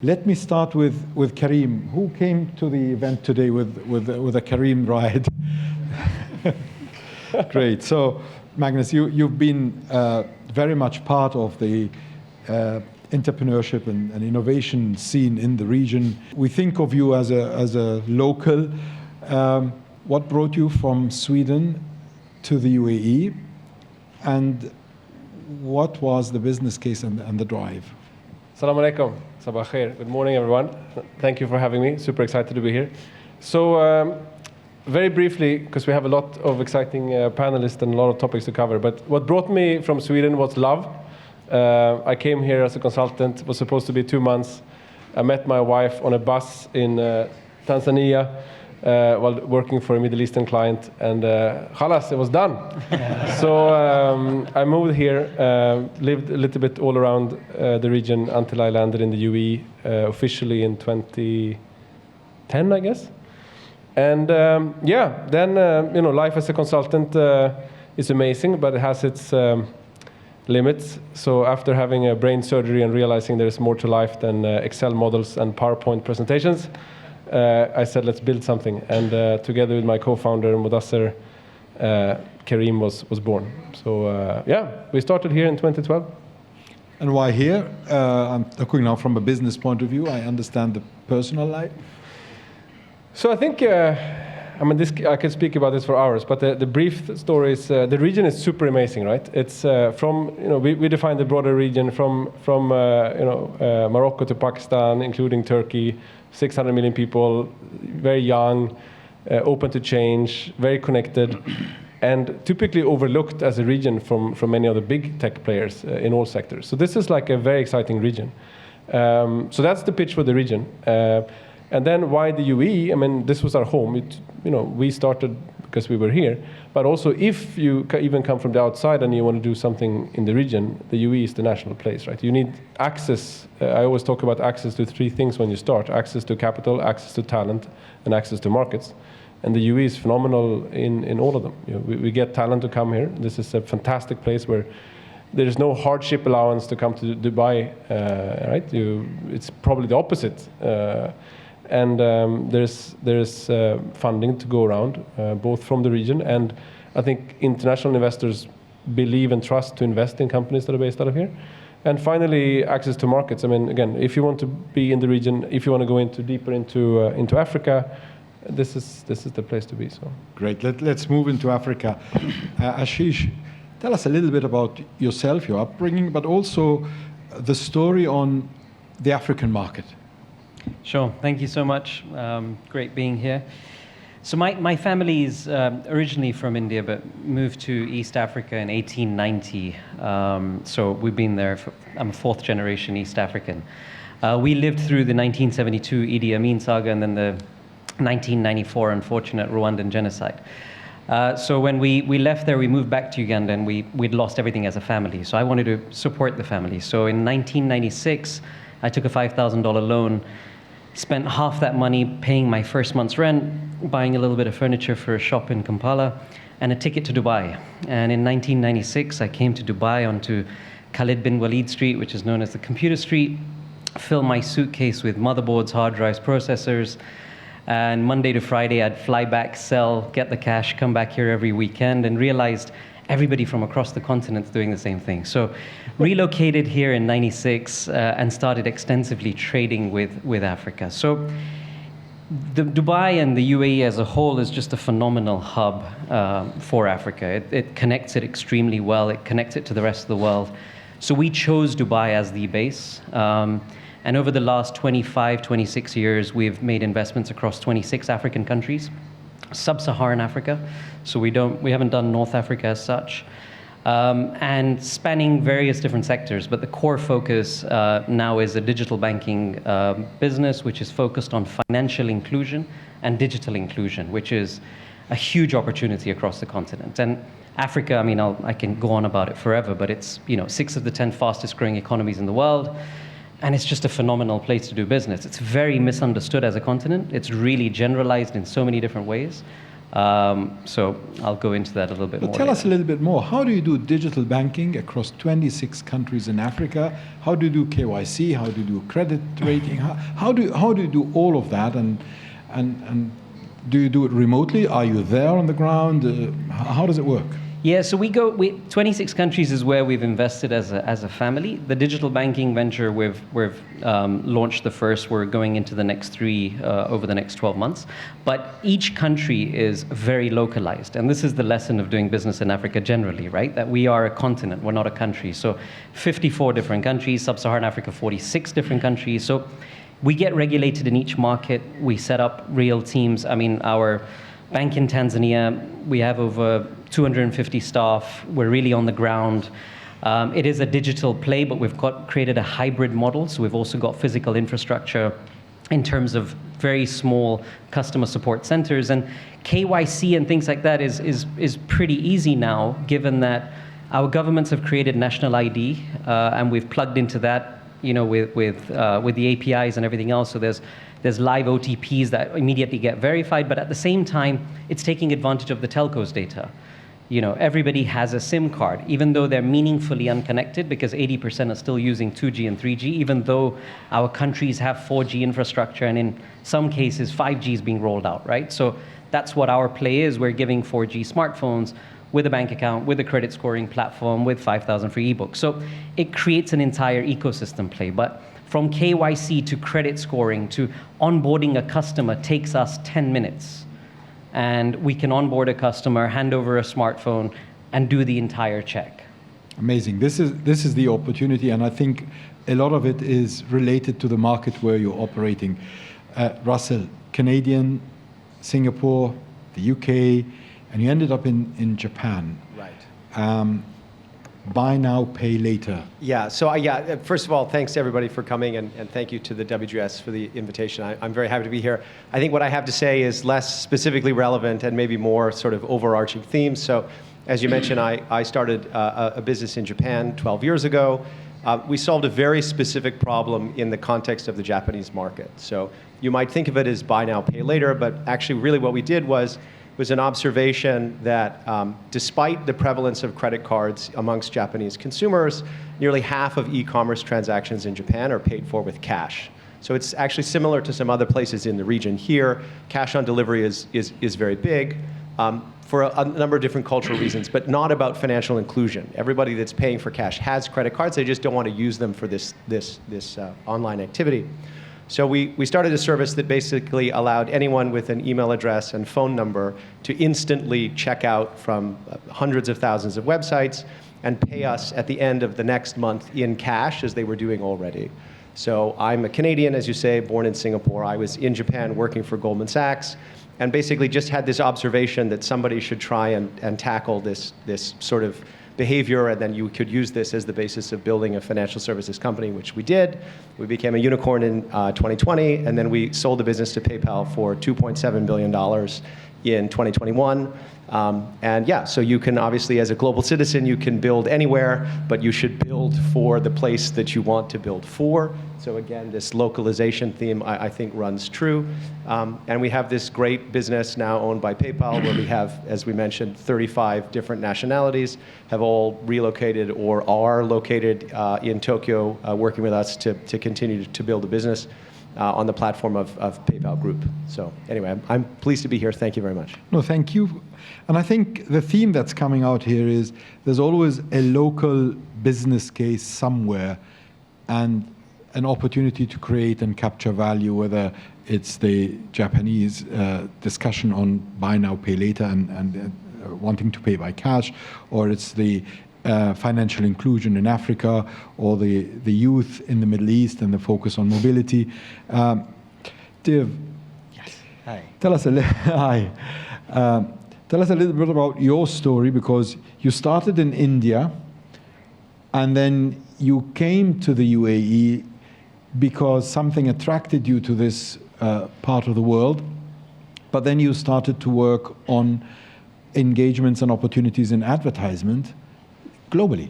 Let me start with Careem. Who came to the event today with a Careem ride? Great. So, Magnus, you've been very much part of the entrepreneurship and innovation scene in the region. We think of you as a local. What brought you from Sweden to the UAE, and what was the business case and the drive? Assalamu alaikum. Sabah khair. Good morning, everyone. Thank you for having me. Super excited to be here. So, very briefly, because we have a lot of exciting panelists and a lot of topics to cover, but what brought me from Sweden was love. I came here as a consultant. It was supposed to be 2 months. I met my wife on a bus in Tanzania while working for a Middle Eastern client, and khalas, it was done. So I moved here, lived a little bit all around the region until I landed in the UAE officially in 2010, I guess. And yeah, then life as a consultant is amazing, but it has its limits. So after having a brain surgery and realizing there's more to life than Excel models and PowerPoint presentations, I said, let's build something. And together with my co-founder, Mudassir, Careem was born. So yeah, we started here in 2012. And why here? I'm talking now from a business point of view. I understand the personal life. So I think, I could speak about this for hours, but the brief story is, the region is super amazing, right? It's from, we define the broader region from Morocco to Pakistan, including Turkey, 600 million people, very young, open to change, very connected, and typically overlooked as a region from many other big tech players in all sectors. So this is like a very exciting region. So that's the pitch for the region. And then why the UAE? I mean, this was our home. We started because we were here. But also, if you even come from the outside and you want to do something in the region, the UAE is the national place, right? You need access. I always talk about access to 3 things when you start: access to capital, access to talent, and access to markets. And the UAE is phenomenal in all of them. We get talent to come here. This is a fantastic place where there is no hardship allowance to come to Dubai, right? It's probably the opposite. And there's funding to go around, both from the region, and I think international investors believe and trust to invest in companies that are based out of here. And finally, access to markets. I mean, again, if you want to be in the region, if you want to go deeper into Africa, this is the place to be. So great. Let's move into Africa. Ashish, tell us a little bit about yourself, your upbringing, but also the story on the African market. Sure. Thank you so much. Great being here. So my family is originally from India, but moved to East Africa in 1890. So we've been there. I'm a 4th generation East African. We lived through the 1972 Idi Amin saga and then the 1994 unfortunate Rwandan genocide. So when we left there, we moved back to Uganda, and we'd lost everything as a family. So I wanted to support the family. So in 1996, I took a $5,000 loan, spent half that money paying my first month's rent, buying a little bit of furniture for a shop in Kampala, and a ticket to Dubai. And in 1996, I came to Dubai onto Khalid bin Walid Street, which is known as the Computer Street, fill my suitcase with motherboards, hard drives, processors, and Monday to Friday, I'd fly back, sell, get the cash, come back here every weekend, and realized everybody from across the continent's doing the same thing. So relocated here in 96 and started extensively trading with Africa. So the Dubai and the UAE as a whole is just a phenomenal hub for Africa. It connects it extremely well. It connects it to the rest of the world. So we chose Dubai as the base. And over the last 25, 26 years, we've made investments across 26 African countries, sub-Saharan Africa. So we haven't done North Africa as such, and spanning various different sectors. But the core focus now is a digital banking business, which is focused on financial inclusion and digital inclusion, which is a huge opportunity across the continent. And Africa, I mean, I can go on about it forever, but it's 6 of the 10 fastest growing economies in the world. And it's just a phenomenal place to do business. It's very misunderstood as a continent. It's really generalized in so many different ways. So I'll go into that a little bit But more. tell us a later. little bit more. How do you do digital banking across 26 countries in Africa? How do you do KYC? How do you do credit rating? How do you do all of that? And do you do it remotely? Are you there on the ground? How does it work? Yeah, so 26 countries is where we've invested as a family. The digital banking venture, we've launched the first. We're going into the next 3 over the next 12 months. But each country is very localized. And this is the lesson of doing business in Africa generally, right? That we are a continent, we're not a country. So 54 different countries, Sub-Saharan Africa, 46 different countries. So we get regulated in each market. We set up real teams. I mean, our bank in Tanzania, we have over 250 staff. We're really on the ground. It is a digital play, but we've created a hybrid model. So we've also got physical infrastructure in terms of very small customer support centers. And KYC and things like that is pretty easy now, given that our governments have created national ID, and we've plugged into that, with the APIs and everything else. So there's live OTPs that immediately get verified, but at the same time, it's taking advantage of the telcos data. Everybody has a SIM card, even though they're meaningfully unconnected, because 80% are still using 2G and 3G, even though our countries have 4G infrastructure, and in some cases, 5G is being rolled out, right? So that's what our play is. We're giving 4G smartphones with a bank account, with a credit scoring platform, with 5,000 free ebooks. So it creates an entire ecosystem play. But from KYC to credit scoring to onboarding a customer takes us 10 minutes. And we can onboard a customer, hand over a smartphone, and do the entire check. Amazing. This is the opportunity, and I think a lot of it is related to the market where you're operating. Russell, Canadian, Singapore, the UK, and you ended up in Japan. Right. Buy now, pay later. Yeah, so first of all, thanks to everybody for coming, and thank you to the WGS for the invitation. I'm very happy to be here. I think what I have to say is less specifically relevant and maybe more sort of overarching themes. So as you mentioned, I started a business in Japan 12 years ago. We solved a very specific problem in the context of the Japanese market. So you might think of it as buy now, pay later, but actually really what we did was an observation that despite the prevalence of credit cards amongst Japanese consumers, nearly half of e-commerce transactions in Japan are paid for with cash. So it's actually similar to some other places in the region here. Cash on delivery is very big for a number of different cultural reasons, but not about financial inclusion. Everybody that's paying for cash has credit cards. They just don't want to use them for this online activity. So we started a service that basically allowed anyone with an email address and phone number to instantly check out from hundreds of thousands of websites and pay us at the end of the next month in cash, as they were doing already. So I'm a Canadian, as you say, born in Singapore. I was in Japan working for Goldman Sachs, and basically just had this observation that somebody should try and tackle this sort of behavior, and then you could use this as the basis of building a financial services company, which we did. We became a unicorn in 2020, and then we sold the business to PayPal for $2.7 billion in 2021. So you can obviously, as a global citizen, you can build anywhere, but you should build for the place that you want to build for. So again, this localization theme, I think, runs true. And we have this great business now owned by PayPal, where we have, as we mentioned, 35 different nationalities, have all relocated or are located in Tokyo, working with us to continue to build a business on the platform of PayPal Group. So anyway, I'm pleased to be here. Thank you very much. No, thank you. And I think the theme that's coming out here is there's always a local business case somewhere and an opportunity to create and capture value, whether it's the Japanese discussion on buy now, pay later and wanting to pay by cash, or it's the financial inclusion in Africa, or the youth in the Middle East and the focus on mobility. Dev, yes. Hi. Tell us a little bit about your story, because you started in India and then you came to the UAE because something attracted you to this part of the world, but then you started to work on engagements and opportunities in advertisement globally.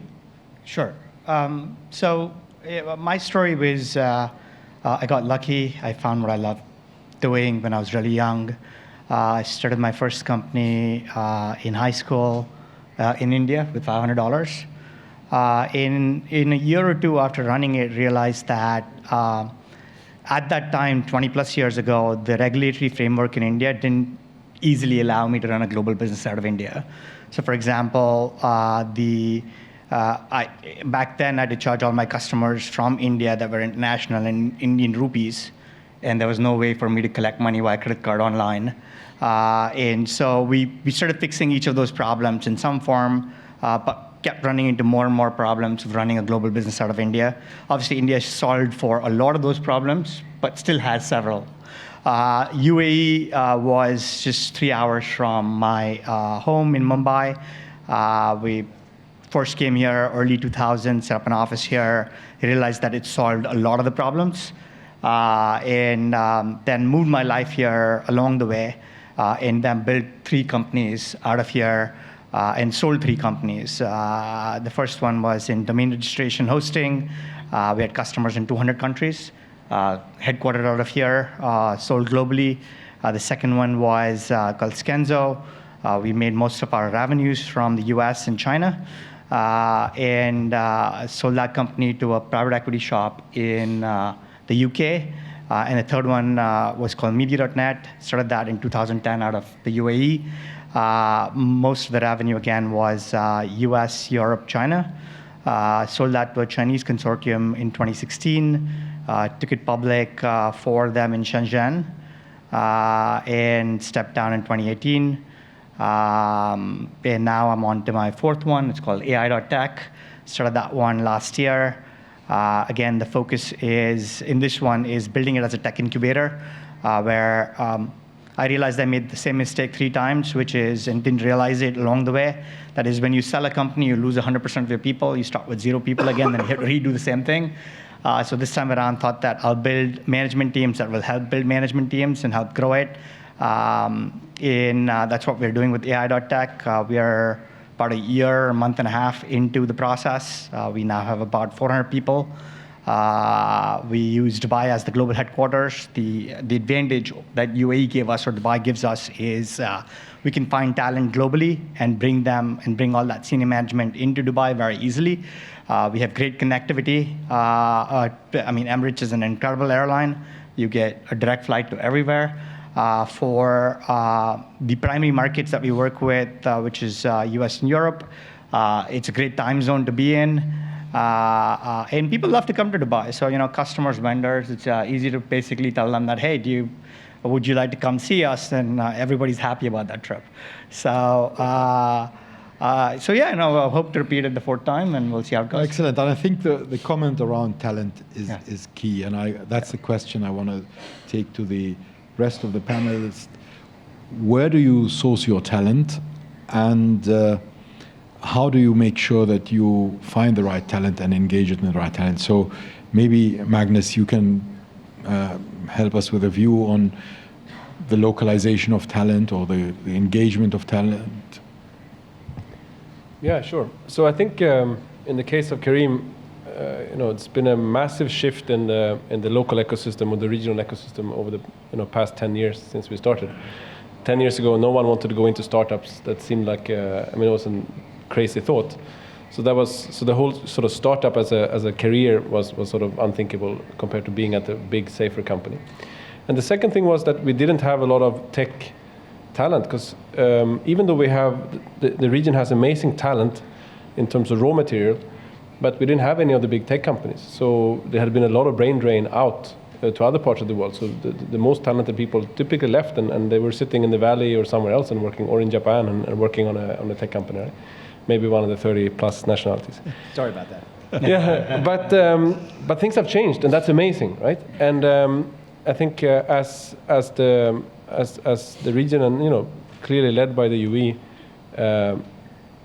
Sure. My story was I got lucky. I found what I loved doing when I was really young. I started my first company in high school in India with $500. In a year or two after running it, realized that at that time, 20 plus years ago, the regulatory framework in India didn't easily allow me to run a global business out of India. So for example, back then I had to charge all my customers from India that were international in Indian rupees, and there was no way for me to collect money via credit card online. And so we started fixing each of those problems in some form, but kept running into more and more problems of running a global business out of India. Obviously, India has solved for a lot of those problems, but still has several. UAE was just 3 hours from my home in Mumbai. We first came here early 2000s, set up an office here, realized that it solved a lot of the problems, and then moved my life here along the way, and then built 3 companies out of here, and sold 3 companies. The first one was in domain registration hosting. We had customers in 200 countries, headquartered out of here, sold globally. The second one was called Skenzo. We made most of our revenues from the US and China, and sold that company to a private equity shop in the UK. And the third one was called Media.net. Started that in 2010 out of the UAE. Most of the revenue, again, was US, Europe, China. Sold that to a Chinese consortium in 2016. Took it public for them in Shenzhen, and stepped down in 2018. And now I'm on to my 4th one. It's called Ai.tech. Started that one last year. Again, the focus in this one is building it as a tech incubator, where I realized I made the same mistake 3 times, and didn't realize it along the way. That is, when you sell a company, you lose 100% of your people. You start with 0 people again, then redo the same thing. So this time around, thought that I'll build management teams that will help build management teams and help grow it. That's what we're doing with Ai.tech. We are about a month and a half into the process. We now have about 400 people. We use Dubai as the global headquarters. The advantage that UAE gave us, or Dubai gives us, is we can find talent globally and bring all that senior management into Dubai very easily. We have great connectivity. Emirates is an incredible airline. You get a direct flight to everywhere. For the primary markets that we work with, which is US and Europe, it's a great time zone to be in. And people love to come to Dubai. So, customers, vendors, it's easy to basically tell them that, hey, would you like to come see us? And everybody's happy about that trip. So, I hope to repeat it the 4th time, and we'll see how it goes. Excellent. And I think the comment around talent is key. And that's the question I want to take to the rest of the panelists. Where do you source your talent, and how do you make sure that you find the right talent and engage it in the right talent? So maybe, Magnus, you can help us with a view on the localization of talent or the engagement of talent. Yeah, sure. So I think in the case of Careem, it's been a massive shift in the local ecosystem or the regional ecosystem over the past 10 years since we started. 10 years ago, no one wanted to go into startups. That seemed like it was a crazy thought. So the whole sort of startup as a career was sort of unthinkable compared to being at a big, safer company. And the second thing was that we didn't have a lot of tech talent, because even though we have the region has amazing talent in terms of raw material, but we didn't have any of the big tech companies. So there had been a lot of brain drain out to other parts of the world. So the most talented people typically left, and they were sitting in the valley or somewhere else and working, or in Japan and working on a tech company, right? Maybe one of the 30 plus nationalities. Sorry about that. Yeah, but things have changed, and that's amazing, right? And I think as the region, and clearly led by the UAE,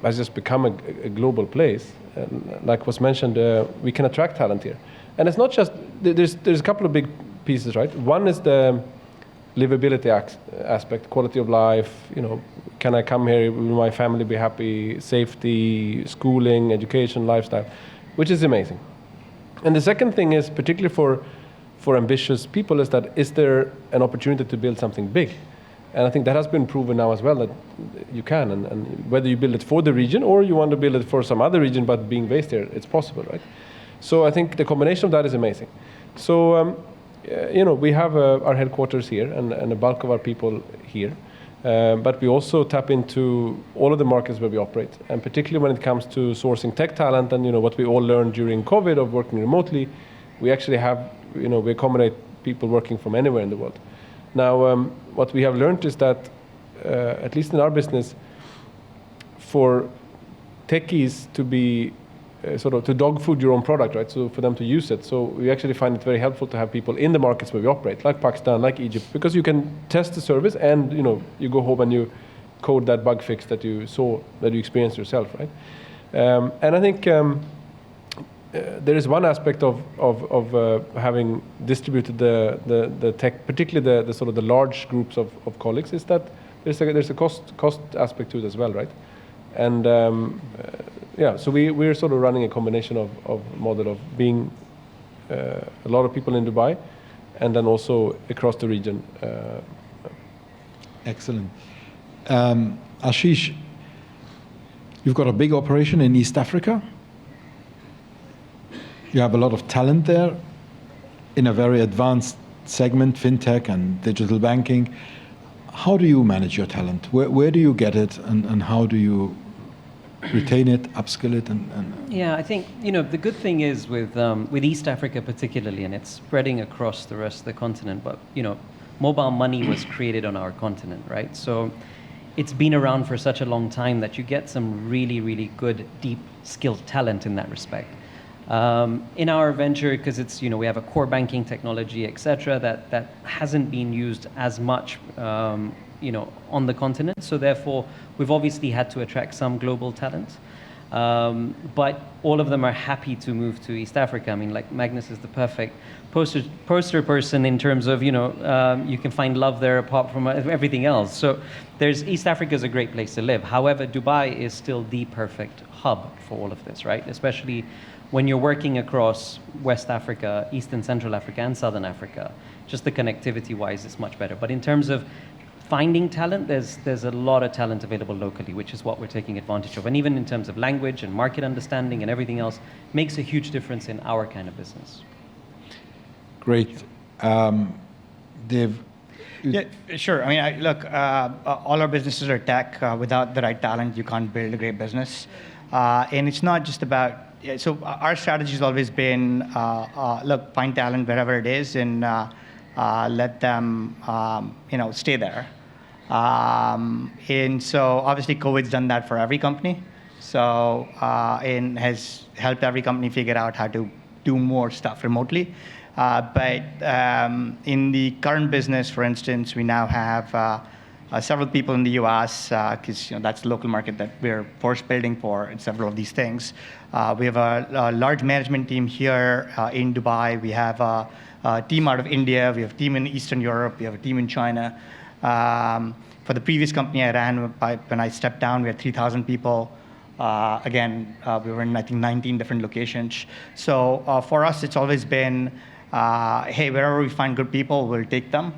has just become a global place. And like was mentioned, we can attract talent here, and it's not just there's a couple of big pieces, right? One is the livability aspect, quality of life. Can I come here? Will my family be happy? Safety, schooling, education, lifestyle, which is amazing. And the second thing is, particularly for ambitious people, is there an opportunity to build something big? And I think that has been proven now as well, that you can, and whether you build it for the region or you want to build it for some other region but being based here, it's possible, right? So I think the combination of that is amazing. So, we have our headquarters here and the bulk of our people here. But we also tap into all of the markets where we operate, and particularly when it comes to sourcing tech talent and what we all learned during COVID of working remotely, we actually have, we accommodate people working from anywhere in the world. Now, what we have learned is that, at least in our business, for techies to be sort of to dog food your own product, right? So for them to use it. So we actually find it very helpful to have people in the markets where we operate, like Pakistan, like Egypt, because you can test the service and you go home and you code that bug fix that you saw, that you experienced yourself, right? And I think there is one aspect of having distributed the tech, particularly the sort of the large groups of colleagues, is that there's a cost aspect to it as well, right? And so we're sort of running a combination of model of being a lot of people in Dubai, and then also across the region. Excellent. Ashish, you've got a big operation in East Africa. You have a lot of talent there in a very advanced segment, fintech and digital banking. How do you manage your talent? Where do you get it, and how do you retain it, upskill it? Yeah, I think the good thing is with East Africa particularly, and it's spreading across the rest of the continent. But mobile money was created on our continent, right? So it's been around for such a long time that you get some really, really good, deep, skilled talent in that respect. In our venture, because it's we have a core banking technology, etc., that hasn't been used as much on the continent. So therefore, we've obviously had to attract some global talent, but all of them are happy to move to East Africa. I mean, like Magnus is the perfect poster person in terms of you can find love there apart from everything else. So East Africa is a great place to live. However, Dubai is still the perfect hub for all of this, right? Especially when you're working across West Africa, East and Central Africa, and Southern Africa. Just the connectivity-wise, it's much better. But in terms of finding talent, there's a lot of talent available locally, which is what we're taking advantage of. And even in terms of language and market understanding and everything else, makes a huge difference in our kind of business. Great. Dave? Yeah, sure. I mean, look, all our businesses are tech. Without the right talent, you can't build a great business. And it's not just about, so our strategy has always been, look, find talent wherever it is and let them, stay there. And so obviously COVID's done that for every company. So, and has helped every company figure out how to do more stuff remotely. But in the current business, for instance, we now have several people in the US, because that's the local market that we're force building for in several of these things. We have a large management team here in Dubai. We have a team out of India. We have a team in Eastern Europe. We have a team in China. For the previous company I ran, when I stepped down, we had 3,000 people. Again, we were in, I think, 19 different locations. So for us, it's always been, hey, wherever we find good people, we'll take them.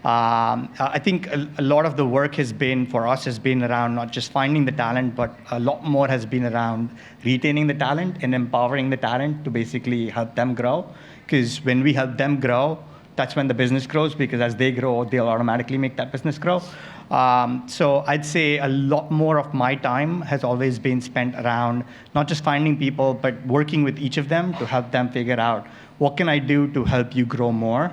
I think a lot of the work for us has been around not just finding the talent, but a lot more has been around retaining the talent and empowering the talent to basically help them grow. Because when we help them grow, that's when the business grows, because as they grow, they'll automatically make that business grow. So I'd say a lot more of my time has always been spent around not just finding people, but working with each of them to help them figure out, what can I do to help you grow more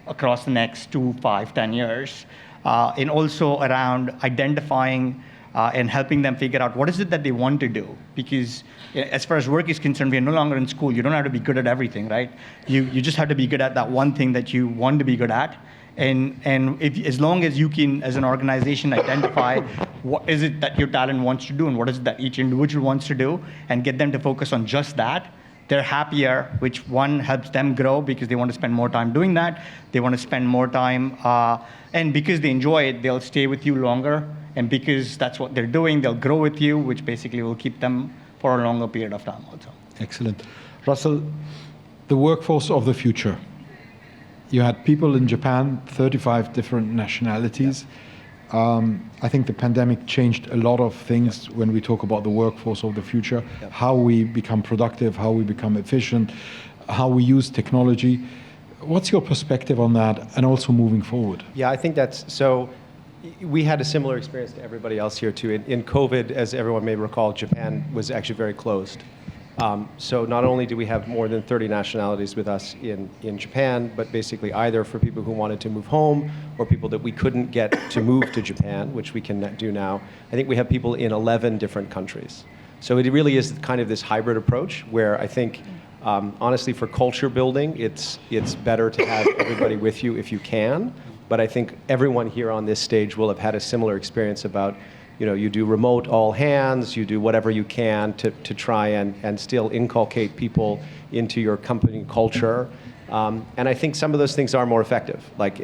across the next 2, 5, 10 years, and also around identifying and helping them figure out what is it that they want to do. Because as far as work is concerned, we are no longer in school. You don't have to be good at everything, right? You just have to be good at that one thing that you want to be good at. And as long as you can, as an organization, identify what is it that your talent wants to do and what is it that each individual wants to do, and get them to focus on just that, they're happier, which one helps them grow because they want to spend more time doing that. They want to spend more time, and because they enjoy it, they'll stay with you longer. And because that's what they're doing, they'll grow with you, which basically will keep them for a longer period of time also. Excellent. Russell, the workforce of the future. You had people in Japan, 35 different nationalities. I think the pandemic changed a lot of things when we talk about the workforce of the future, how we become productive, how we become efficient, how we use technology. What's your perspective on that, and also moving forward? Yeah, I think that's so. We had a similar experience to everybody else here too. In COVID, as everyone may recall, Japan was actually very closed. So not only do we have more than 30 nationalities with us in Japan, but basically either for people who wanted to move home or people that we couldn't get to move to Japan, which we can do now. I think we have people in 11 different countries. So it really is kind of this hybrid approach where I think, honestly, for culture building, it's better to have everybody with you if you can. But I think everyone here on this stage will have had a similar experience about, you do remote all hands, you do whatever you can to try and still inculcate people into your company culture. And I think some of those things are more effective. Like,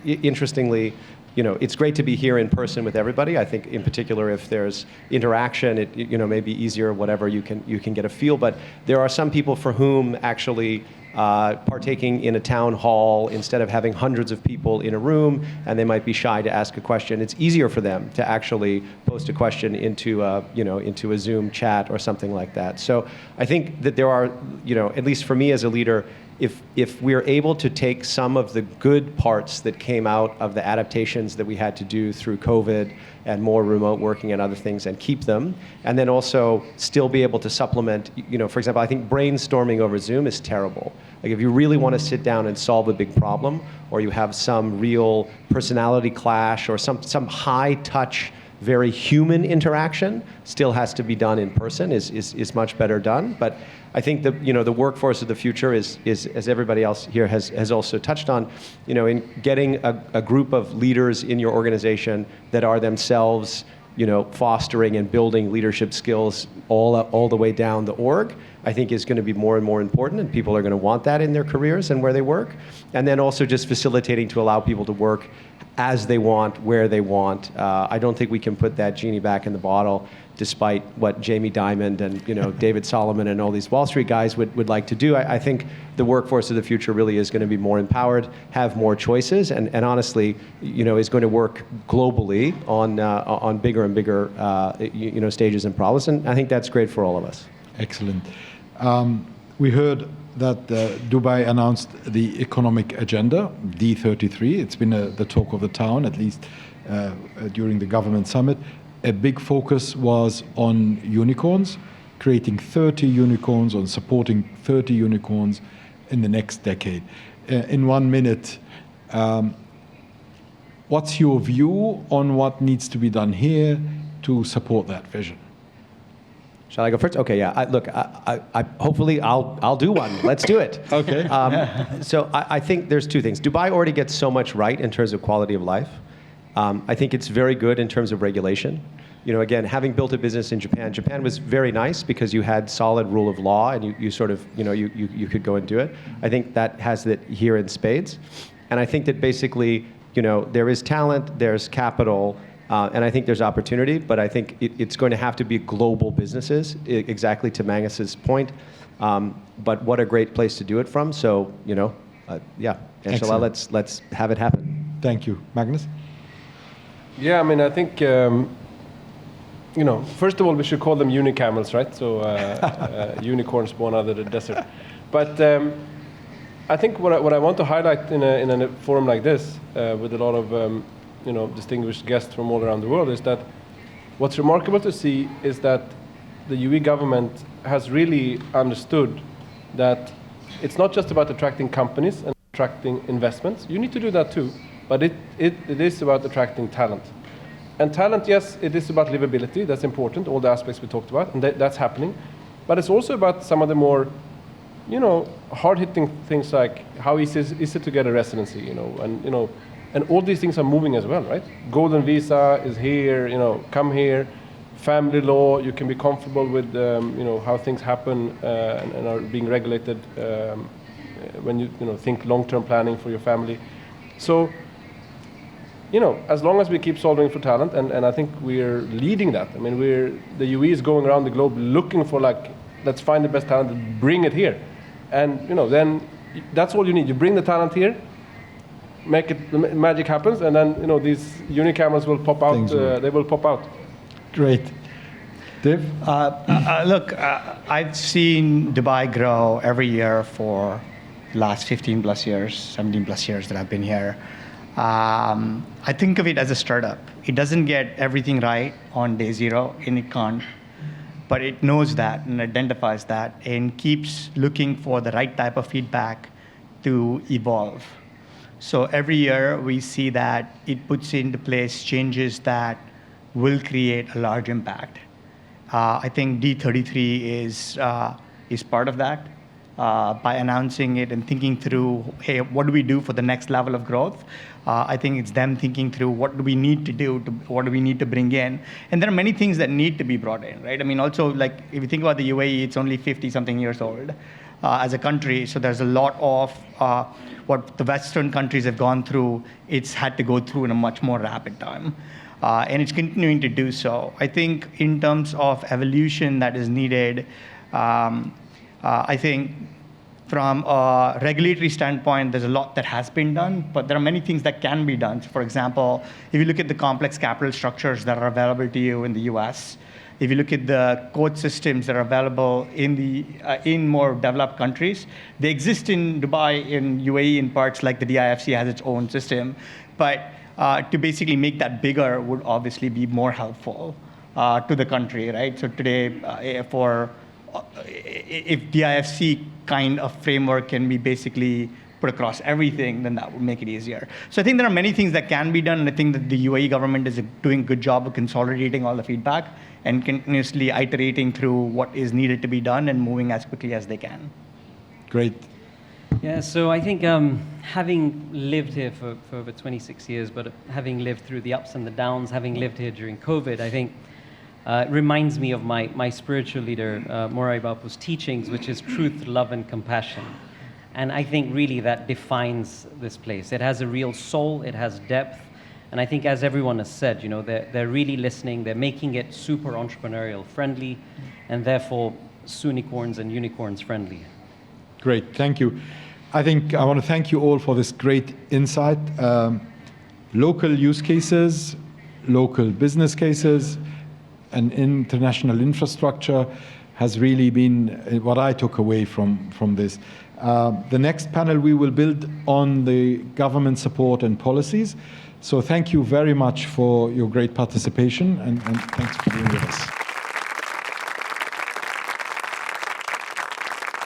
interestingly, it's great to be here in person with everybody. I think in particular if there's interaction, it may be easier, whatever, you can get a feel. But there are some people for whom actually partaking in a town hall instead of having hundreds of people in a room, and they might be shy to ask a question, it's easier for them to actually post a question into a Zoom chat or something like that. So I think that there are, at least for me as a leader, if we're able to take some of the good parts that came out of the adaptations that we had to do through COVID and more remote working and other things and keep them, and then also still be able to supplement, for example, I think brainstorming over Zoom is terrible. Like if you really want to sit down and solve a big problem, or you have some real personality clash or some high touch, very human interaction still has to be done in person, is much better done. But I think the workforce of the future is as everybody else here has also touched on, in getting a group of leaders in your organization that are themselves, fostering and building leadership skills all the way down the org, I think is going to be more and more important, and people are going to want that in their careers and where they work. And then also just facilitating to allow people to work as they want, where they want. I don't think we can put that genie back in the bottle, despite what Jamie Dimon and David Solomon and all these Wall Street guys would like to do. I think the workforce of the future really is going to be more empowered, have more choices, and honestly, is going to work globally on bigger and bigger stages and problems. And I think that's great for all of us. Excellent. We heard that Dubai announced the economic agenda, D33. It's been the talk of the town, at least during the government summit. A big focus was on unicorns, creating 30 unicorns, on supporting 30 unicorns in the next decade. In 1 minute, what's your view on what needs to be done here to support that vision? Shall I go first? Okay, yeah. Look, hopefully I'll do one. Let's do it. Okay. So I think there's two things. Dubai already gets so much right in terms of quality of life. I think it's very good in terms of regulation. Again, having built a business in Japan, Japan was very nice because you had solid rule of law and you sort of, you could go and do it. I think that has it here in spades. And I think that basically, there is talent, there's capital, and I think there's opportunity, but I think it's going to have to be global businesses, exactly to Magnus's point. But what a great place to do it from. So, yeah, inshallah, let's have it happen. Thank you. Magnus? Yeah, I think, first of all, we should call them unicamels, right? So unicorns born out of the desert. But I think what I want to highlight in a forum like this, with a lot of distinguished guests from all around the world, is that what's remarkable to see is that the UAE government has really understood that it's not just about attracting companies and attracting investments. You need to do that too, but it is about attracting talent. And talent, yes, it is about livability. That's important, all the aspects we talked about, and that's happening. But it's also about some of the more, hard-hitting things like how easy is it to get a residency, and all these things are moving as well, right? Golden visa is here, come here. Family law, you can be comfortable with, how things happen and are being regulated when you think long-term planning for your family. So, as long as we keep solving for talent, and I think we're leading that. The UAE is going around the globe looking for let's find the best talent and bring it here. And, then that's all you need. You bring the talent here, make it, the magic happens, and then these unicameras will pop out. They will pop out. Great. Dave? Look, I've seen Dubai grow every year for the last 15 plus years, 17 plus years that I've been here. I think of it as a startup. It doesn't get everything right on day zero, and it can't. But it knows that and identifies that and keeps looking for the right type of feedback to evolve. So every year we see that it puts into place changes that will create a large impact. I think D33 is part of that. By announcing it and thinking through, hey, what do we do for the next level of growth? I think it's them thinking through what do we need to do, what do we need to bring in. And there are many things that need to be brought in, right? I mean, also, like, if you think about the UAE, it's only 50-something years old as a country. So there's a lot of what the Western countries have gone through, it's had to go through in a much more rapid time. And it's continuing to do so. I think in terms of evolution that is needed, I think from a regulatory standpoint, there's a lot that has been done, but there are many things that can be done. So for example, if you look at the complex capital structures that are available to you in the US, if you look at the court systems that are available in more developed countries, they exist in Dubai, in UAE, in parts like the DIFC has its own system, but to basically make that bigger would obviously be more helpful to the country, right? So today, if DIFC kind of framework can be basically put across everything, then that would make it easier. So I think there are many things that can be done, and I think that the UAE government is doing a good job of consolidating all the feedback and continuously iterating through what is needed to be done and moving as quickly as they can. Great. Yeah, so I think having lived here for over 26 years, but having lived through the ups and the downs, having lived here during COVID, I think it reminds me of my spiritual leader, Morai Bapu's teachings, which is truth, love, and compassion. And I think really that defines this place. It has a real soul, it has depth, and I think as everyone has said, they're really listening, they're making it super entrepreneurial friendly, and therefore Soonicorns and unicorns friendly. Great, thank you. I think I want to thank you all for this great insight. Local use cases, local business cases, and international infrastructure has really been what I took away from this. The next panel we will build on the government support and policies. So thank you very much for your great participation, and thanks for being with us.